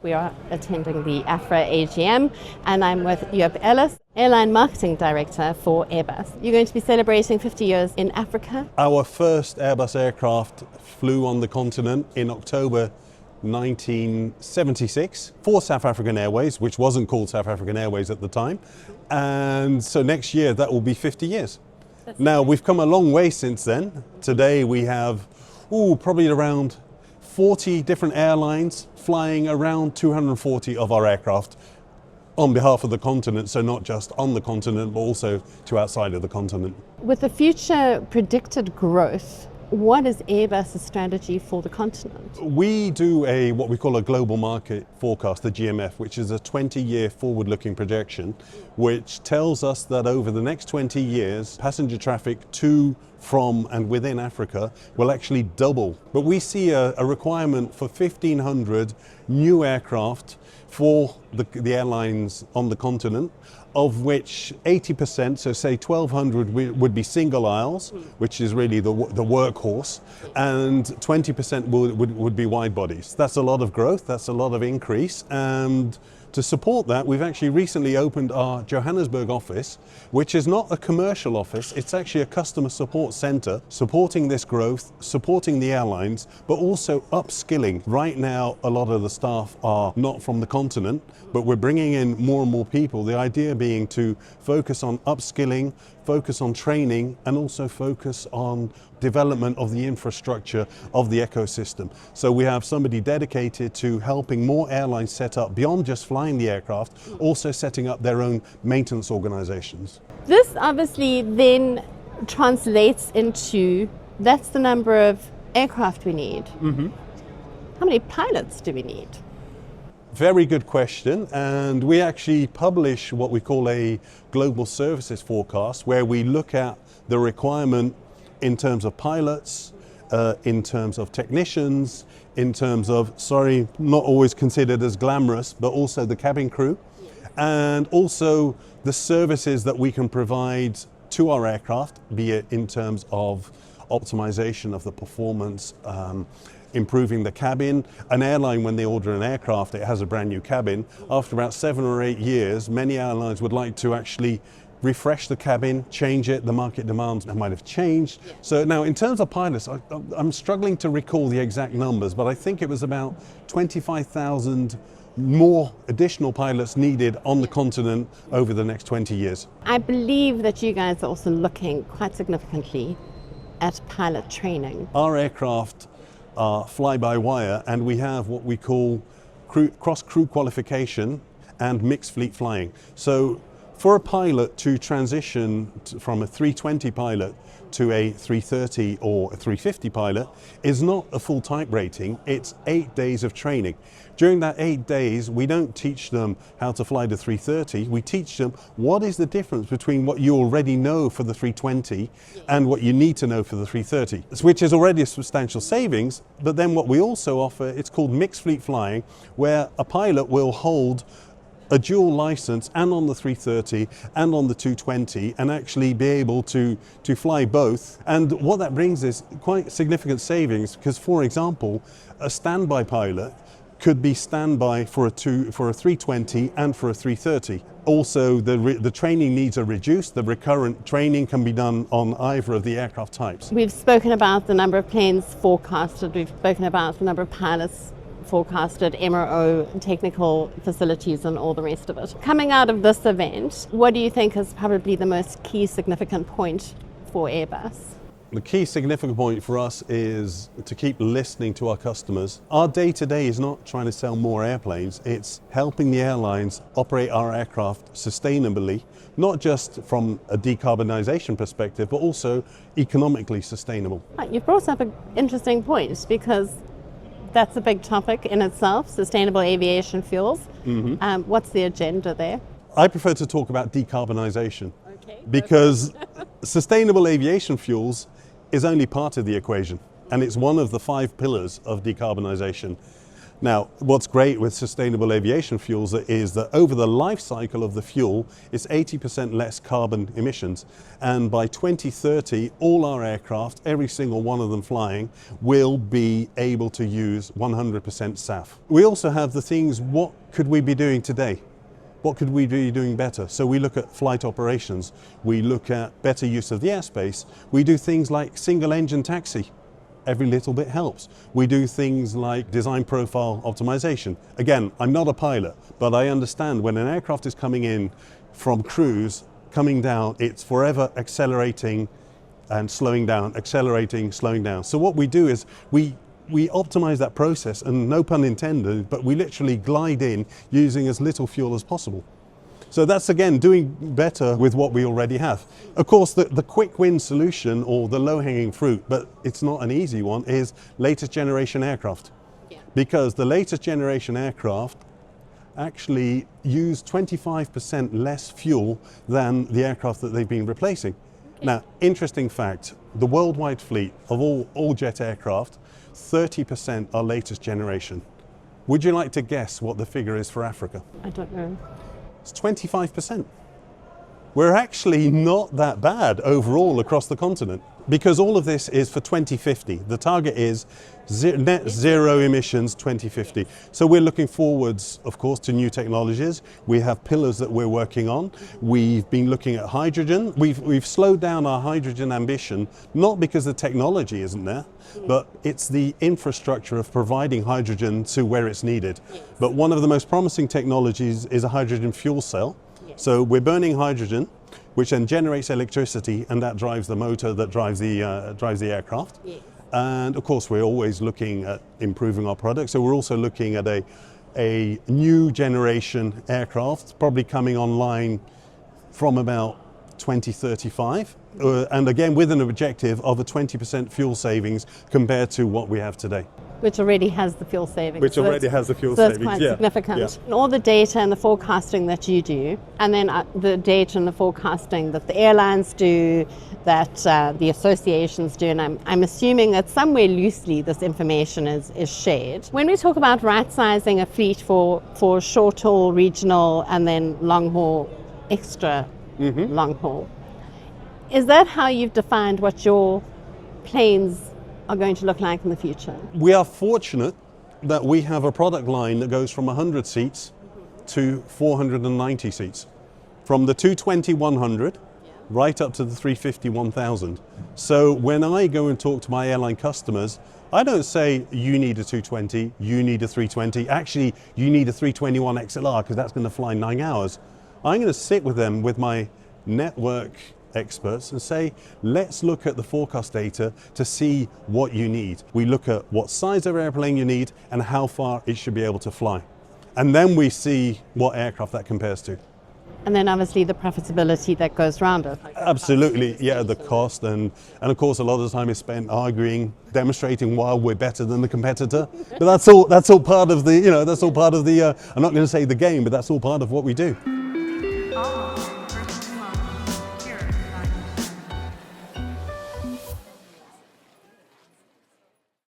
We are attending the AFRAA AGM and I'm with Joep Ellers, Airline Marketing Director for Airbus. You're going to be celebrating 50 years in Africa. Our first Airbus aircraft flew on the continent in October 1976 for South African Airways, which wasn't called South African Airways at the time. And so next year that will be 50 years. Now we've come a long way since then. Today we have probably around 40 different airlines flying around 240 of our aircraft on behalf of the continent, so not just on the continent but also to outside of the continent. With the future predicted growth, what is Airbus' strategy for the continent? We do what we call a global market forecast, the GMF, which is a 20-year forward-looking projection, which tells us that over the next 20 years, passenger traffic to, from and within Africa will actually double. But we see a requirement for 1,500 new aircraft for the airlines on the continent, of which 80%, so say 1,200 would be single aisles, which is really the workhorse, and 20% would be wide bodies. That's a lot of growth, that's a lot of increase, and to support that, we've actually recently opened our Johannesburg office, which is not a commercial office, it's actually a customer support center, supporting this growth, supporting the airlines, but also upskilling. Right now, a lot of the staff are not from the continent, but we're bringing in more and more people. The idea being to focus on upskilling, focus on training, and also focus on development of the infrastructure of the ecosystem. So we have somebody dedicated to helping more airlines set up, beyond just flying the aircraft, also setting up their own maintenance organizations. This obviously then translates into, that's the number of aircraft we need. Mm-hmm. How many pilots do we need? Very good question, and we actually publish what we call a global services forecast, where we look at the requirement in terms of pilots, in terms of technicians, in terms of, not always considered as glamorous, but also the cabin crew, and also the services that we can provide to our aircraft, be it in terms of optimization of the performance, improving the cabin. An airline, when they order an aircraft, it has a brand new cabin. After about 7 or 8 years, many airlines would like to actually refresh the cabin, change it. The market demands might have changed. Yeah. So now in terms of pilots, I'm struggling to recall the exact numbers, but I think it was about 25,000 more additional pilots needed on the continent over the next 20 years. I believe that you guys are also looking quite significantly at pilot training. Our aircraft are fly-by-wire, and we have what we call cross-crew qualification and mixed fleet flying. So for a pilot to transition from a 320 pilot to a 330 or a 350 pilot is not a full type rating, it's 8 days of training. During that 8 days, we don't teach them how to fly the 330, we teach them what is the difference between what you already know for the 320 and what you need to know for the 330, which is already a substantial savings. But then what we also offer, it's called mixed fleet flying, where a pilot will hold a dual license and on the 330 and on the 220 and actually be able to fly both. And what that brings is quite significant savings, because for example, a standby pilot could be standby for a 320 and for a 330. Also, the training needs are reduced. The recurrent training can be done on either of the aircraft types. We've spoken about the number of planes forecasted, we've spoken about the number of pilots forecasted, MRO, technical facilities and all the rest of it. Coming out of this event, what do you think is probably the most key significant point for Airbus? The key significant point for us is to keep listening to our customers. Our day-to-day is not trying to sell more airplanes, it's helping the airlines operate our aircraft sustainably, not just from a decarbonisation perspective, but also economically sustainable. You've brought up an interesting point, because that's a big topic in itself, sustainable aviation fuels. Mm-hmm. What's the agenda there? I prefer to talk about decarbonisation, because sustainable aviation fuels is only part of the equation, and it's one of the 5 pillars of decarbonisation. Now, what's great with sustainable aviation fuels is that over the life cycle of the fuel, it's 80% less carbon emissions. And by 2030, all our aircraft, every single one of them flying, will be able to use 100% SAF. We also have the things, what could we be doing today? What could we be doing better? So we look at flight operations, we look at better use of the airspace, we do things like single engine taxi. Every little bit helps. We do things like design profile optimization. Again, I'm not a pilot, but I understand when an aircraft is coming in from cruise, coming down, it's forever accelerating and slowing down, accelerating, slowing down. So what we do is we optimize that process, and no pun intended, but we literally glide in using as little fuel as possible. So that's, again, doing better with what we already have. Of course, the quick win solution, or the low-hanging fruit, but it's not an easy one, is latest generation aircraft. Yeah. Because the latest generation aircraft actually use 25% less fuel than the aircraft that they've been replacing. Okay. Now, interesting fact, the worldwide fleet of all jet aircraft, 30% are latest generation. Would you like to guess what the figure is for Africa? I don't know. It's 25%. We're actually not that bad overall across the continent, because all of this is for 2050. The target is net zero emissions 2050. So we're looking forwards, of course, to new technologies. We have pillars that we're working on. We've been looking at hydrogen. We've slowed down our hydrogen ambition, not because the technology isn't there, but it's the infrastructure of providing hydrogen to where it's needed. But one of the most promising technologies is a hydrogen fuel cell. So we're burning hydrogen, which then generates electricity, and that drives the motor that drives the aircraft. Yes. And of course, we're always looking at improving our product. So we're also looking at a new generation aircraft, probably coming online from about 2035. And again, with an objective of a 20% fuel savings compared to what we have today. Which already has the fuel savings. Which already has the fuel savings. savings, That's quite significant. Yeah. And all the data and the forecasting that you do, and then the data and the forecasting that the airlines do, that the associations do, and I'm assuming that somewhere loosely this information is shared. When we talk about right-sizing a fleet for short-haul, regional, and then long-haul, extra long-haul, is that how you've defined what your planes are going to look like in the future? We are fortunate that we have a product line that goes from 100 seats to 490 seats. From the 220-100 right up to the 350-1000. So when I go and talk to my airline customers, I don't say you need a 220, you need a 320, actually you need a 321 XLR because that's going to fly 9 hours. I'm going to sit with them with my network experts and say, let's look at the forecast data to see what you need. We look at what size of airplane you need and how far it should be able to fly. And then we see what aircraft that compares to. And then obviously the profitability that goes around it. Absolutely, yeah, the cost and of course a lot of the time is spent arguing, demonstrating why we're better than the competitor. But that's all part of the, that's all part of the, I'm not going to say the game, but that's all part of what we do.